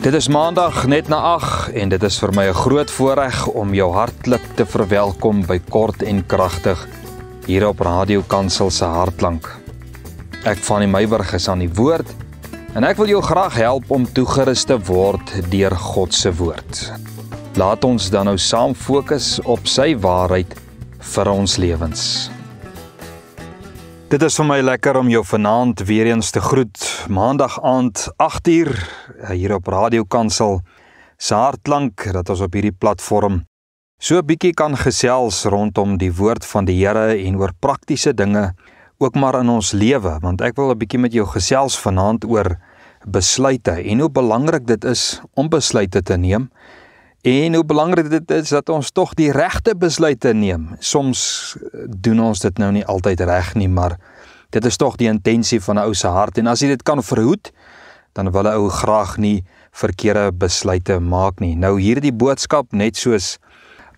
Dit is maandag net na 8 en dit is vir my 'n groot voorreg om jou hartlik te verwelkom by Kort en Kragtig hier op Radio Kansel se Hartklank. Ek Fanny Meyburg is aan die woord en ek wil jou graag help om toegerus te word deur God se woord. Laat ons dan nou saam fokus op sy waarheid vir ons lewens. Dit is vir my lekker om jou vanaand weer eens te groet. Maandag aand 8uur hier op Radio Kansel se Hartklank, dat ons op hierdie platform so 'n bietjie kan gesels rondom die woord van die Here en oor praktiese dinge ook maar in ons lewe, want ek wil 'n bietjie met jou gesels vanaand oor besluite en hoe belangrik dit is om besluite te neem. En hoe belangrik dit is dat ons tog die regte besluite neem. Soms doen ons dit nou nie altyd reg nie, maar dit is tog die intensie van 'n ou se hart. En as jy dit kan verhoed, dan wil 'n ou graag nie verkeerde besluite maak nie. Nou hierdie boodskap, net soos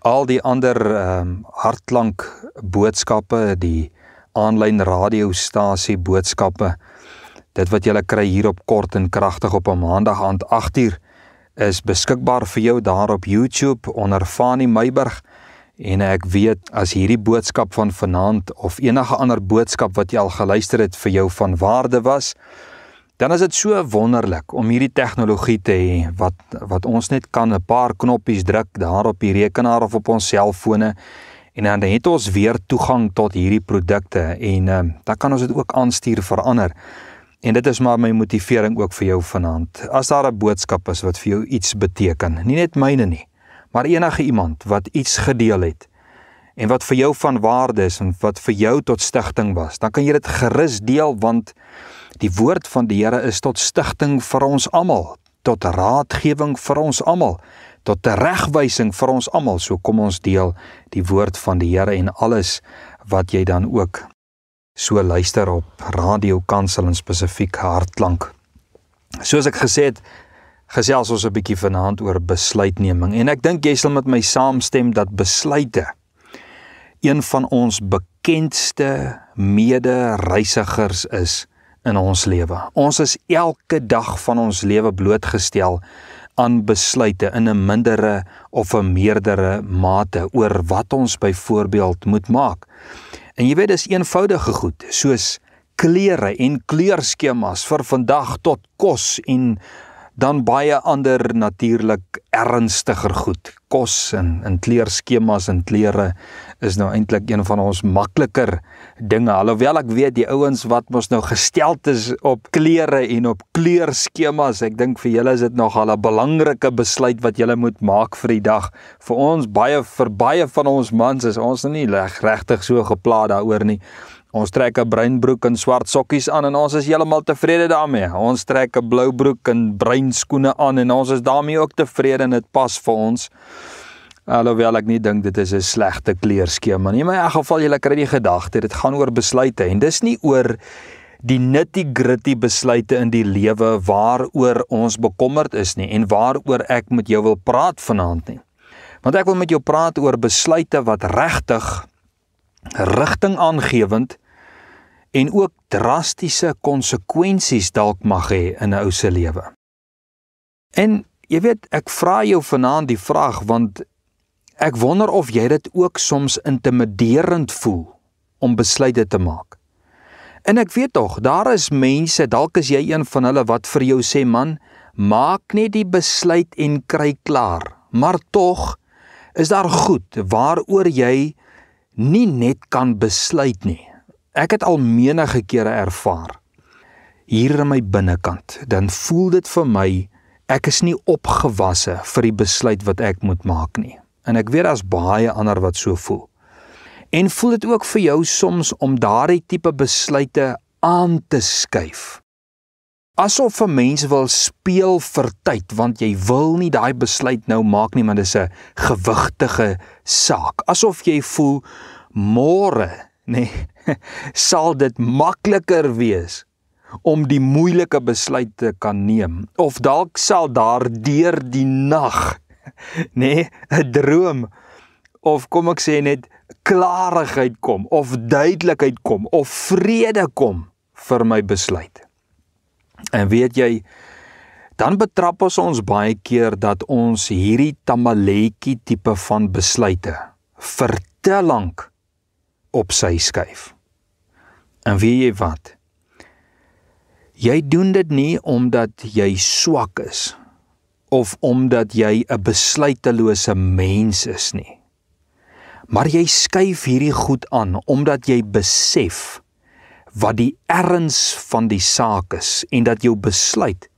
al die ander hartklank boodskappe, die aanlyn radiostasie boodskappe, dit wat jy kry hier op Kort en Kragtig op 'n maandag aand 8uur, is beskikbaar vir jou daar op YouTube onder Fanny Meyburg. En ek weet, as hierdie boodskap van vanaand of enige ander boodskap wat jy al geluister het vir jou van waarde was, dan is dit so wonderlik om hierdie tegnologie te hê, wat ons net kan 'n paar knoppies druk daar op die rekenaar of op ons selfone, en dan het ons weer toegang tot hierdie produkte, en dan kan ons dit ook aanstuur vir ander. En dit is maar my motivering ook vir jou vanaand. As daar 'n boodskap is wat vir jou iets beteken, nie net myne nie, maar enige iemand wat iets gedeel het, en wat vir jou van waarde is, en wat vir jou tot stigting was, dan kan jy dit gerus deel, want die woord van die Here is tot stigting vir ons almal, tot raadgewing vir ons almal, tot teregwysing vir ons almal. So kom ons deel die woord van die Here en alles wat jy dan ook so luister op Radio Kansel en spesifiek Hartklank. Soos ek gesê het, gesels ons 'n bietjie vanaand oor besluitneming, en ek dink jy sal met my saamstem dat besluite een van ons bekendste mede-reisigers is in ons lewe. Ons is elke dag van ons lewe blootgestel aan besluite in 'n mindere of 'n meerdere mate oor wat ons byvoorbeeld moet maak. En jy weet, dis eenvoudige goed, soos klere en kleurskemas vir vandag tot kos, en dan baie ander natuurlik ernstiger goed. Kos en kleurskemas en klere is nou eintlik een van ons makliker dinge, alhoewel ek weet die ouens wat mos nou gesteld is op klere en op kleurskemas, ek dink vir julle is dit nogal 'n belangrike besluit wat julle moet maak vir die dag. Vir baie van ons mans is ons nie regtig so gepla daaroor nie. Ons trek 'n bruin broek en swart sokkies aan en ons is heeltemal tevrede daarmee. Ons trek 'n blou broek en bruin skoene aan en ons is daarmee ook tevrede en dit pas vir ons. Alhoewel ek nie dink dit is 'n slegte kleurskema nie, maar in elk geval jy kry die gedagte, dit gaan oor besluite, en dis nie oor die nitty-gritty besluite in die lewe waaroor ons bekommerd is nie, en waaroor ek met jou wil praat vanaand nie. Want ek wil met jou praat oor besluite wat regtig rigting aangewend en ook drastiese konsekwensies dalk mag hê in 'n ou se lewe. En jy weet, ek vra jou vanaand die vraag, want ek wonder of jy dit ook soms intimiderend voel om besluite te maak. En ek weet tog, daar is mense, dalk is jy een van hulle wat vir jou sê, man, maak net die besluit en kry klaar. Maar tog is daar goed waaroor jy nie net kan besluit nie. Ek het al menige kere ervaar, hier in my binnekant, dan voel dit vir my, ek is nie opgewasse vir die besluit wat ek moet maak nie. En ek weet daar's baie ander wat so voel. En voel dit ook vir jou soms om daardie tipe besluite aan te skuif? Asof 'n mens wil speel vir tyd, want jy wil nie daai besluit nou maak nie, maar dis 'n gewigtige saak. Asof jy voel, môre, nee, sal dit makliker wees om die moeilike besluit te kan neem. Of dalk sal daar deur die nag, nee, 'n droom, of kom ek sê net, klarigheid kom, of duidelikheid kom, of vrede kom vir my besluit. En weet jy, dan betrap ons baie keer dat ons hierdie tamaletjie tipe van besluite vir te lank op sy skuif. En weet jy wat? Jy doen dit nie omdat jy swak is, of omdat jy 'n besluitelose mens is nie. Maar jy skuif hierdie goed aan, omdat jy besef wat die erns van die saak is, en dat jou besluit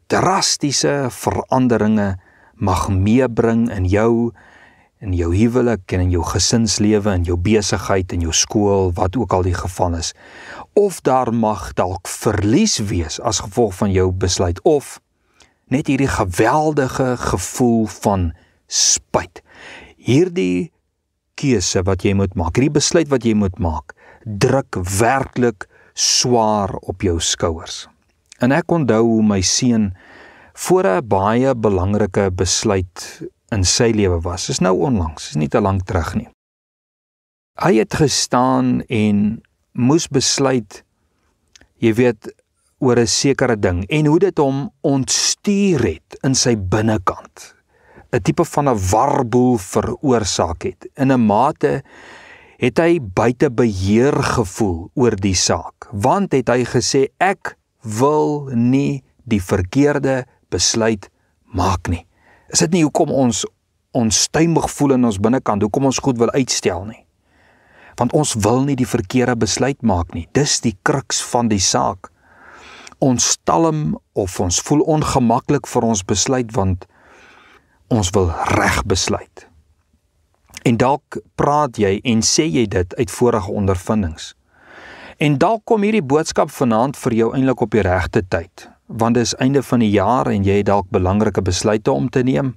drastiese veranderinge mag meebring in jou huwelik en in jou gesinslewe, in jou besigheid, in jou skool, wat ook al die geval is. Of daar mag dalk verlies wees as gevolg van jou besluit, of net hierdie geweldige gevoel van spyt. Hierdie keuse wat jy moet maak, hierdie besluit wat jy moet maak, druk werklik swaar op jou skouers. En ek onthou hoe my seun voor 'n baie belangrike besluit in sy lewe was. Is nou onlangs, is nie te lank terug nie. Hy het gestaan en moes besluit, jy weet, oor 'n sekere ding, en hoe dit hom ontstuur het in sy binnekant. 'n Tipe van 'n warboel veroorsaak het. In 'n mate het hy buite beheer gevoel oor die saak, want het hy gesê, ek wil nie die verkeerde besluit maak nie. Is dit nie hoekom ons onstuimig voel in ons binnekant, hoekom ons goed wil uitstel nie? Want ons wil nie die verkeerde besluit maak nie. Dis die kruks van die saak. Ons talm of ons voel ongemaklik vir ons besluit, want ons wil reg besluit. En dalk praat jy en sê jy dit uit vorige ondervindings. En dalk kom hierdie boodskap vanaand vir jou eintlik op die regte tyd, want dis einde van die jaar en jy het dalk belangrike besluite om te neem,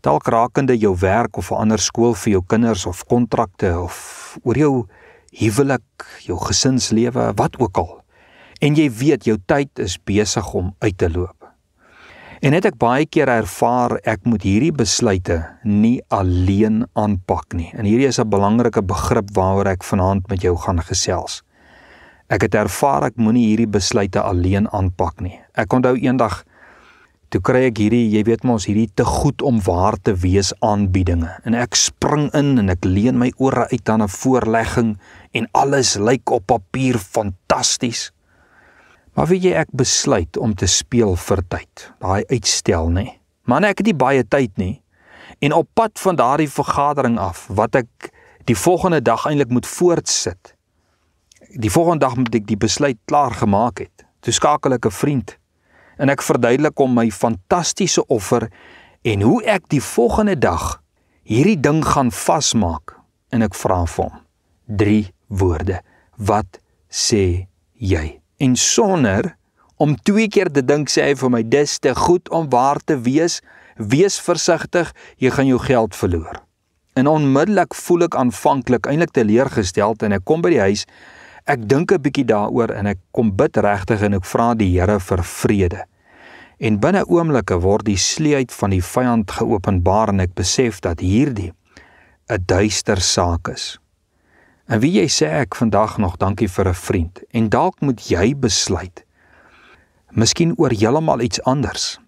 dalk rakende jou werk of 'n ander skool vir jou kinders of kontrakte of oor jou huwelik, jou gesinslewe, wat ook al. En jy weet jou tyd is besig om uit te loop. En het ek baie keer ervaar, ek moet hierdie besluite nie alleen aanpak nie. En hierdie is 'n belangrike begrip waaroor ek vanaand met jou gaan gesels. Ek het ervaar ek moenie hierdie besluite alleen aanpak nie. Ek onthou eendag, toe kry ek hierdie, jy weet mos, hierdie te goed om waar te wees aanbiedinge. En ek spring in en ek leen my ore uit aan 'n voorlegging en alles lyk op papier fantasties. Maar weet jy, ek besluit om te speel vir tyd, daai uitstel nie. Maar ek het nie baie tyd nie. En op pad van daardie vergadering af, wat ek die volgende dag eintlik moet voortsit, die volgende dag moet ek die besluit klaar gemaak het. Toe skakel ek 'n vriend en ek verduidelik hom my fantastiese offer en hoe ek die volgende dag hierdie ding gaan vasmaak. En ek vra vir hom 3 woorde. Wat sê jy? En sonder om 2 keer te dink sê hy vir my, dis te goed om waar te wees, wees versigtig, jy gaan jou geld verloor. En onmiddellik voel ek aanvanklik eintlik teleurgesteld en ek kom by die huis, ek dink 'n bietjie daaroor en ek kom bid regtig en ek vra die Here vir vrede. En binne oomblikke word die sleeheid van die vyand geopenbaar en ek besef dat hierdie 'n duister saak is. En wie jy sê ek vandag nog dankie vir 'n vriend. En dalk moet jy besluit, miskien oor heeltemal iets anders.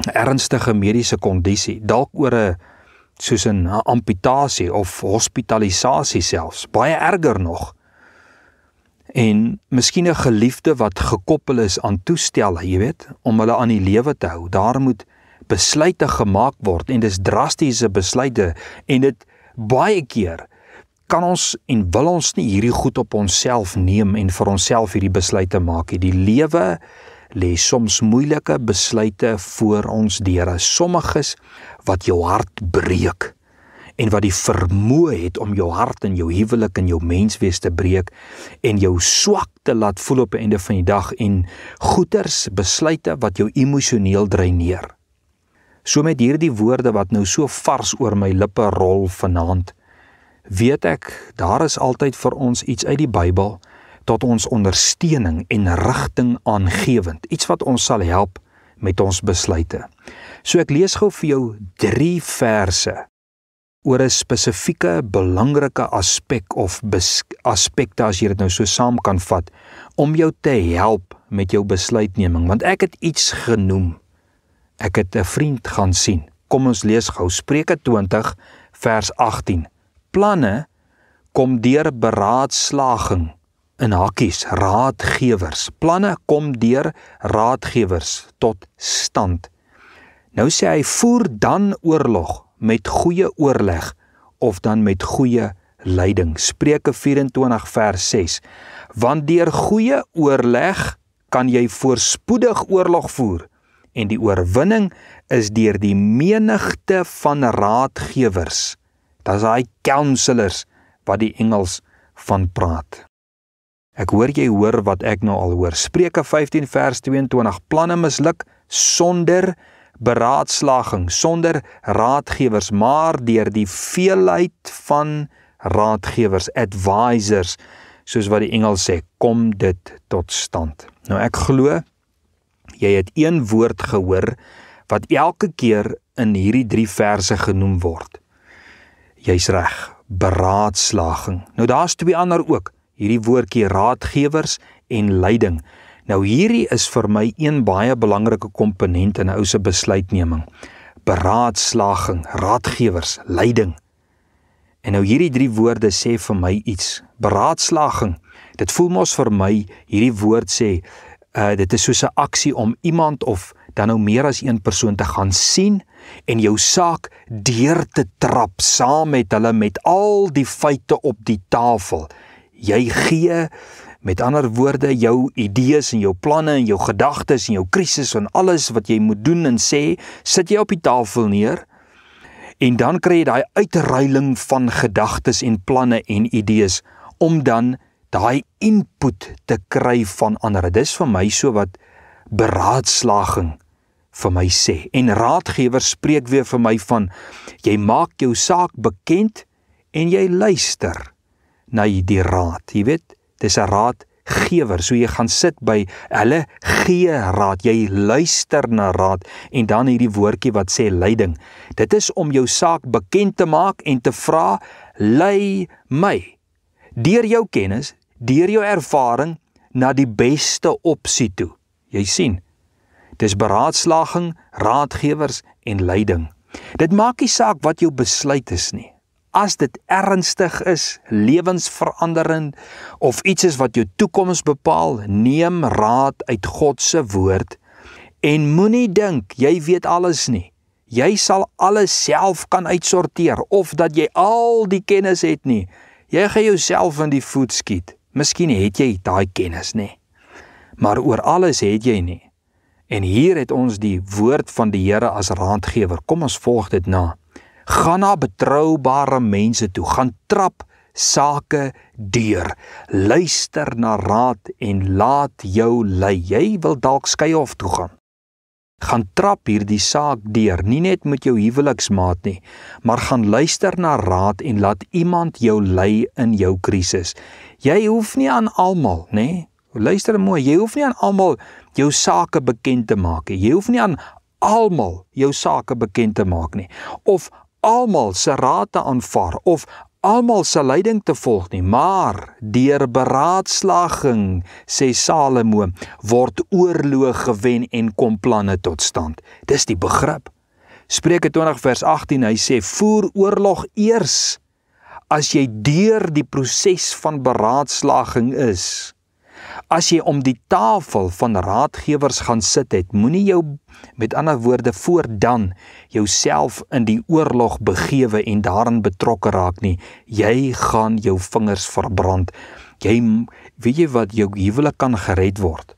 'n Ernstige mediese kondisie, dalk oor soos 'n amputasie of hospitalisasie selfs, baie erger nog. En miskien 'n geliefde wat gekoppel is aan toestelle, jy weet, om hulle aan die lewe te hou. Daar moet besluite gemaak word en dis drastiese besluite en dit baie keer kan ons en wil ons nie hierdie goed op onsself neem en vir onsself hierdie besluite maak nie. Die lewe lê soms moeilike besluite voor ons deure, sommiges wat jou hart breek en wat die vermoë het om jou hart en jou huwelik en jou menswees te breek en jou swak te laat voel op die einde van die dag en goeters, besluite wat jou emosioneel dreineer. So met hierdie woorde wat nou so vars oor my lippe rol vanaand, weet ek, daar is altyd vir ons iets uit die Bybel tot ons ondersteuning en rigting aangewend, iets wat ons sal help met ons besluite. So ek lees gou vir jou 3 verse oor 'n spesifieke belangrike aspek of aspekte, as jy dit nou so saam kan vat, om jou te help met jou besluitneming, want ek het iets genoem Ek het 'n vriend gaan sien. Kom ons lees gou Spreuke 20 vers 18. Planne kom deur beraadslaging, in hakkies, raadgewers. Planne kom deur raadgewers tot stand. Nou sê hy, voer dan oorlog met goeie oorleg of dan met goeie leiding. Spreuke 24 vers 6. Want deur goeie oorleg kan jy voorspoedig oorlog voer en die oorwinning is deur die menigte van raadgewers. Dit is daai counselors wat die Engels van praat. Ek hoor jy hoor wat ek nou al hoor. Spreuke 15 vers 22. Planne misluk sonder beraadslaging, sonder raadgewers, maar deur die veelheid van raadgewers, advisors, soos wat die Engels sê, kom dit tot stand. Nou ek glo, jy het een woord gehoor wat elke keer in hierdie 3 verse genoem word. Jy's reg, beraadslaging. Nou daar's 2 ander ook, hierdie woordjie raadgewers en leiding. Nou hierdie is vir my een baie belangrike komponent in 'n ou se besluitneming. Beraadslaging, raadgewers, leiding. En nou hierdie 3 woorde sê vir my iets. Beraadslaging, dit voel mos vir my, hierdie woord sê, dit is soos 'n aksie om iemand of dan nou meer as een persoon te gaan sien en jou saak deur te trap saam met hulle met al die feite op die tafel. Jy gee, met ander woorde, jou idees en jou planne en jou gedagtes en jou krisis en alles wat jy moet doen en sê, sit jy op die tafel neer en dan kry jy daai uitruiling van gedagtes en planne en idees om dan daai input te kry van ander. Dis vir my so wat beraadslaging vir my sê. En raadgewers spreek weer vir my van, jy maak jou saak bekend en jy luister na die raad. Jy weet, dis 'n raadgewer, so jy gaan sit by hulle gee raad, jy luister na raad en dan hierdie woordjie wat sê leiding. Dit is om jou saak bekend te maak en te vra, lei my deur jou kennis, deur jou ervaring na die beste opsie toe. Jy sien, dis beraadslaging, raadgewers en leiding. Dit maak nie saak wat jou besluit is nie. As dit ernstig is, lewensveranderend of iets is wat jou toekoms bepaal, neem raad uit God se woord en moenie dink jy weet alles nie. Jy sal alles self kan uitsorteer of dat jy al die kennis het nie. Jy gaan jouself in die voet skiet. Miskien het jy daai kennis nie, maar oor alles het jy nie. En hier het ons die woord van die Here as raadgewer. Kom ons volg dit na. Gaan na betroubare mense toe, gaan trap sake deur, luister na raad en laat jou lei. Jy wil dalk skei-hof toe gaan. Gaan trap hierdie saak deur, nie net met jou huweliksmaat nie, maar gaan luister na raad en laat iemand jou lei in jou krisis. Jy hoef nie aan almal, nê? Luister mooi, jy hoef nie aan almal jou sake bekend te maak nie. Jy hoef nie aan almal jou sake bekend te maak nie. Of almal se raad te aanvaar of almal se leiding te volg nie, maar deur beraadslaging, sê Salomo, word oorloë gewen en kom planne tot stand. Dis die begrip. Spreuke 20 vers 18, hy sê, voer oorlog eers as jy deur die proses van beraadslaging is. As jy om die tafel van raadgewers gaan sit het, moenie jou, met ander woorde, voor dan jouself in die oorlog begewe en daarin betrokke raak nie. Jy gaan jou vingers verbrand. Weet jy wat, jou huwelik kan gered word.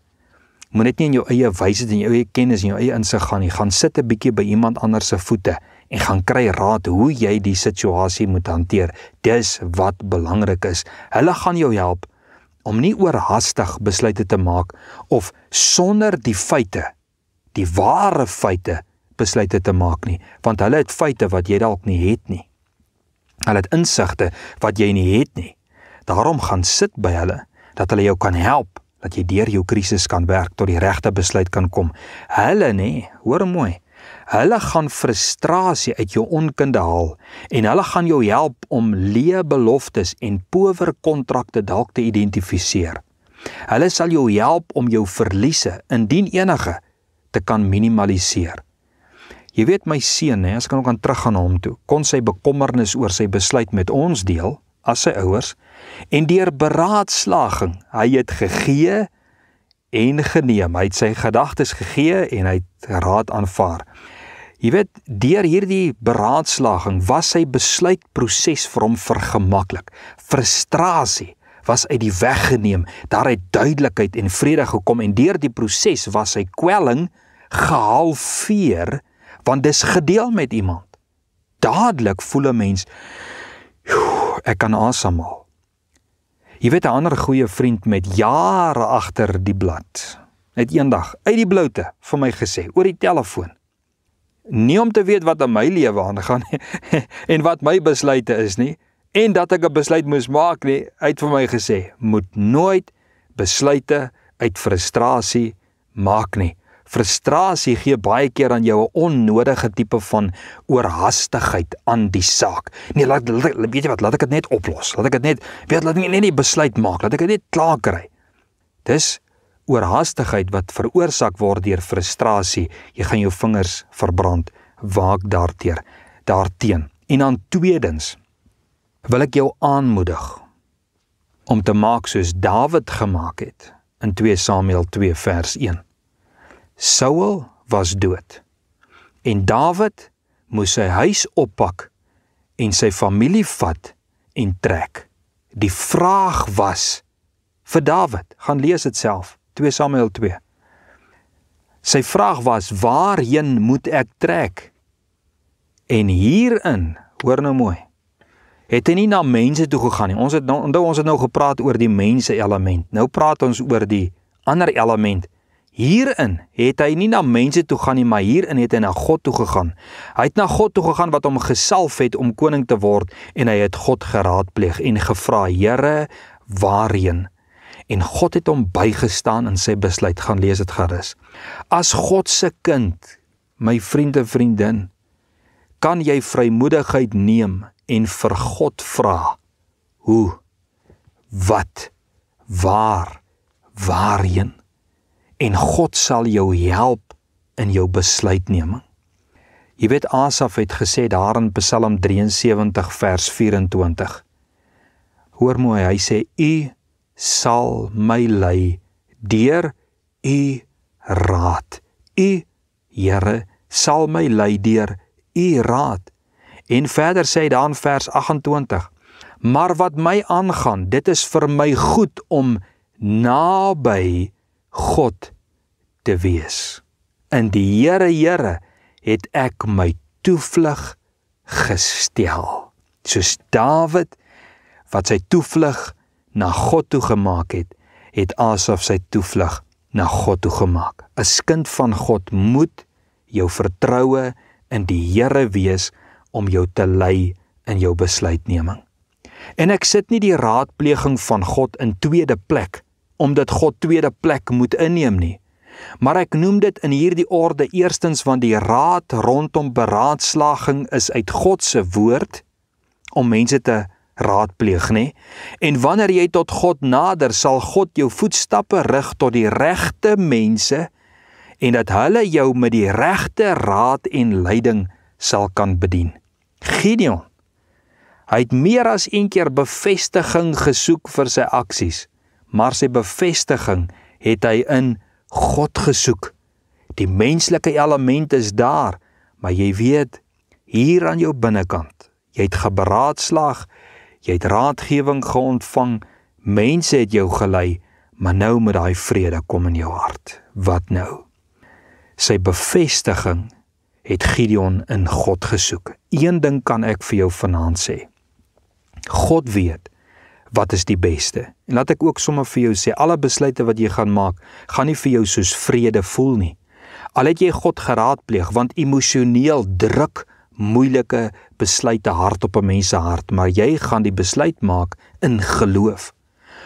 Moet net nie in jou eie wysheid en jou eie kennis en jou eie insig gaan nie. Gaan sit 'n bietjie by iemand anders se voete en gaan kry raad hoe jy die situasie moet hanteer. Dis wat belangrik is. Hulle gaan jou help om nie oorhaastig besluite te maak of sonder die feite, die ware feite, besluite te maak nie, want hulle het feite wat jy dalk nie het nie. Hulle het insigte wat jy nie het nie. Daarom gaan sit by hulle, dat hulle jou kan help, dat jy deur jou krisis kan werk, tot die regte besluit kan kom. Hulle nie, hoor mooi, hulle gaan frustrasie uit jou onkunde haal en hulle gaan jou help om leë beloftes en power kontrakte dalk te identifiseer. Hulle sal jou help om jou verliese, indien enige, te kan minimaliseer. Jy weet my seun, as ek ook aan teruggaan na hom toe, kon sy bekommernis oor sy besluit met ons deel, as sy ouers, en deur beraadslaging, hy het gegee en geneem, hy het sy gedagtes gegee en hy het raad aanvaar. Jy weet, deur hierdie beraadslaging was sy besluitproses vir hom vergemaklik. Frustrasie was uit die weg geneem, daar het duidelikheid en vrede gekom en deur die proses was sy kwelling gehalveer, want dis gedeel met iemand. Dadelik voel 'n mens, ek kan asemhaal. Jy weet, 'n ander goeie vriend met jare agter die blad, het eendag uit die bloute vir my gesê, oor die telefoon, nie om te weet wat in my lewe aangaan en wat my besluite is nie, en dat ek 'n besluit moes maak nie, hy het vir my gesê, moet nooit besluite uit frustrasie maak nie. Frustrasie gee baie keer aan jou 'n onnodige tipe van oorhastigheid aan die saak. Nee, weet jy wat, laat ek dit net oplos, laat ek net die besluit maak, laat ek dit net klaar kry. Dis oorhastigheid wat veroorsaak word deur frustrasie. Jy gaan jou vingers verbrand, waak daarteen. En dan tweedens, wil ek jou aanmoedig om te maak soos Dawid gemaak het in 2 Samuel 2 vers 1. Saul was dood en Dawid moes sy huis oppak en sy familie vat en trek. Die vraag was vir Dawid, gaan lees dit self, 2 Samuel 2. Sy vraag was, waarheen moet ek trek? En hierin, hoor nou mooi, het hy nie na mense toe gegaan nie. Ons het nou gepraat oor die mense element. Nou praat ons oor die ander element. Hierin het hy nie na mense toe gaan nie, maar hierin het hy na God toe gegaan. Hy het na God toe gegaan wat hom gesalf het om koning te word en hy het God geraadpleeg en gevra, Here, waarheen? En God het hom bygestaan in sy besluit, gaan lees dit gerus. As God se kind, my vriend en vriendin, kan jy vrymoedigheid neem en vir God vra, hoe, wat, waar, waarheen? En God sal jou help in jou besluitneming. Jy weet, Asaf het gesê daar in Psalm 73 vers 24. Hoor mooi, hy sê, U sal my lei deur U raad. U, Here, sal my lei deur U raad. En verder sê hy daar in vers 28, maar wat my aangaan, dit is vir my goed om naby God te wees. In die Here het ek my toevlug gestel. Soos Dawid, wat sy toevlug na God toe gemaak het, het Asaf sy toevlug na God toe gemaak. As kind van God moet jou vertroue in die Here wees om jou te lei in jou besluitneming. En ek sit nie die raadpleging van God in tweede plek, omdat God tweede plek moet inneem nie. Maar ek noem dit in hierdie orde eerstens, want die raad rondom beraadslaging is uit God se woord, om mense te raadpleeg, nie? En wanneer jy tot God nader, sal God jou voetstappe rig tot die regte mense, en dat hulle jou met die regte raad en leiding sal kan bedien. Gideon, hy het meer as een keer bevestiging gesoek vir sy aksies, maar sy bevestiging het hy in God gesoek. Die menslike element is daar, maar jy weet, hier aan jou binnekant, jy het geberaadslaag, jy het raadgewing geontvang, mense het jou gelei, maar nou moet daai vrede kom in jou hart. Wat nou? Sy bevestiging het Gideon in God gesoek. Een ding kan ek vir jou vanaand sê. God weet wat is die beste. En laat ek ook sommer vir jou sê, alle besluite wat jy gaan maak, gaan nie vir jou soos vrede voel nie. Al het jy God geraadpleeg, want emosioneel druk moeilike besluite hard op 'n mens se hart, maar jy gaan die besluit maak in geloof.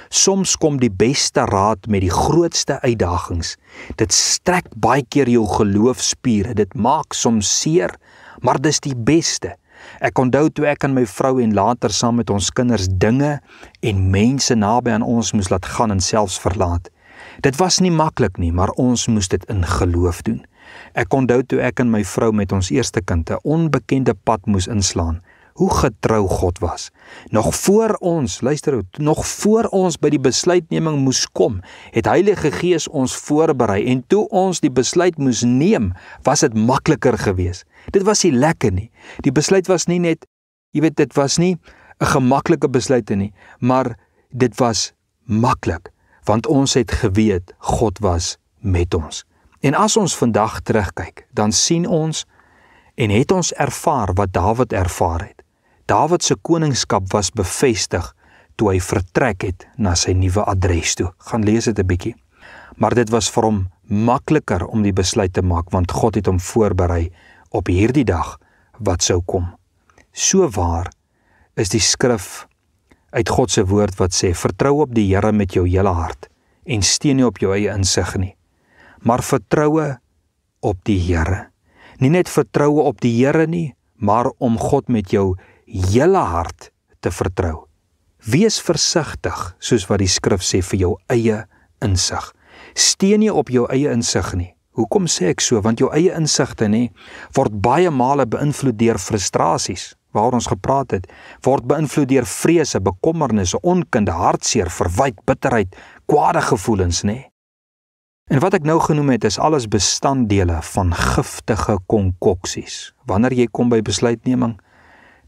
Soms kom die beste raad met die grootste uitdagings. Dit strek baie keer jou geloofspiere, dit maak soms seer, maar dis die beste. Ek onthou toe ek en my vrou en later saam met ons kinders dinge en mense naby aan ons moes laat gaan en selfs verlaat. Dit was nie maklik nie, maar ons moes dit in geloof doen. Ek onthou toe ek en my vrou met ons eerste kind 'n onbekende pad moes inslaan, hoe getrou God was. Nog voor ons by die besluitneming moes kom, het Heilige Gees ons voorberei, en toe ons die besluit moes neem, was dit makliker geweest. Dit was nie lekker nie. Die besluit was nie net, dit was nie 'n gemaklike besluit nie, maar dit was maklik, want ons het geweet God was met ons. En as ons vandag terugkyk, dan sien ons en het ons ervaar wat Dawid ervaar het. Dawid se koningskap was bevestig toe hy vertrek het na sy nuwe adres toe. Gaan lees dit 'n bietjie. Maar dit was vir hom makliker om die besluit te maak, want God het hom voorberei op hierdie dag wat sou kom. So waar is die skrif uit God se woord wat sê, vertrou op die Here met jou hele hart en steun nie op jou eie insig nie, maar vertroue op die Here. Nie net vertroue op die Here nie, maar om God met jou hele hart te vertrou. Wees versigtig, soos wat die skrif sê, vir jou eie insig. Steun nie op jou eie insig nie. Hoekom sê ek so? Want jou eie insigte word baie male beïnvloed deur frustrasies, waaroor ons gepraat het, word beïnvloed deur vrese, bekommernisse, onkunde, hartseer, verwyte, bitterheid, kwade gevoelens, En wat ek nou genoem het, is alles bestanddele van giftige konkoksies. Wanneer jy kom by besluitneming,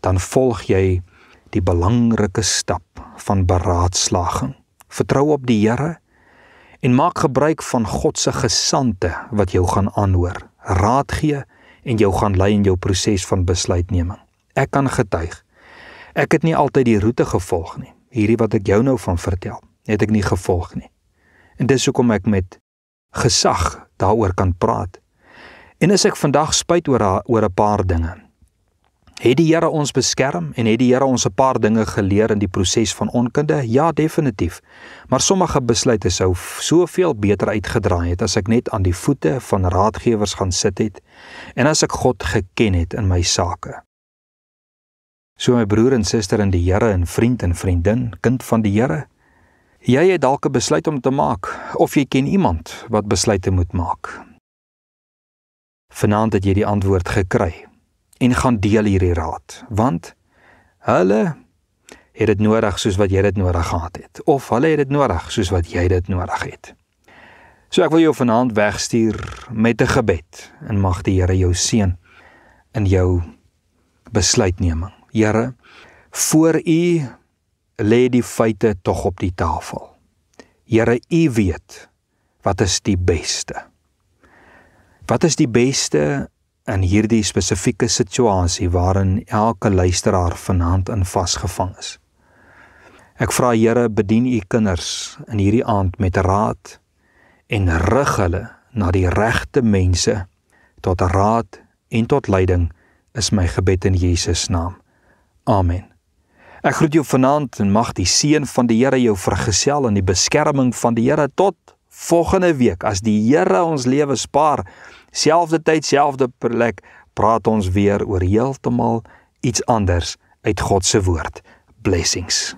dan volg jy die belangrike stap van beraadslaging. Vertrou op die Here en maak gebruik van God se gesandte wat jou gaan aanhoor, raad gee en jou gaan lei in jou proses van besluitneming. Ek kan getuig, ek het nie altyd die roete gevolg nie. Hierdie wat ek jou nou van vertel, het ek nie gevolg nie. En dis hoekom ek met gesag daaroor kan praat. En as ek vandag spyt oor 'n paar dinge, het die Here ons beskerm en het die Here ons 'n paar dinge geleer in die proses van onkunde? Ja, definitief. Maar sommige besluite sou soveel beter uitgedraai het as ek net aan die voete van raadgewers gaan sit het en as ek God geken het in my sake. So my broer en suster in die Here en vriend en vriendin, kind van die Here, jy het dalk 'n besluit om te maak, of jy ken iemand wat besluite moet maak. Vanaand het jy die antwoord gekry en gaan deel hierdie raad, want hulle het dit nodig soos wat jy dit nodig gehad het, of hulle het dit nodig soos wat jy dit nodig het. So ek wil jou vanaand wegstuur met 'n gebed en mag die Here jou seën in jou besluitneming. Here, voor U lê die feite tog op die tafel. Here, U weet wat is die beste. Wat is die beste in hierdie spesifieke situasie waarin elke luisteraar vanaand in vasgevang is? Ek vra Here, bedien U kinders in hierdie aand met raad en rig hulle na die regte mense tot raad en tot leiding, is my gebed in Jesus naam. Amen. Ek groet jou vanaand en mag die seën van die Here jou vergesel en die beskerming van die Here tot volgende week. As die Here ons lewe spaar, selfde tyd, selfde plek, praat ons weer oor heeltemal iets anders uit God se woord. Blessings.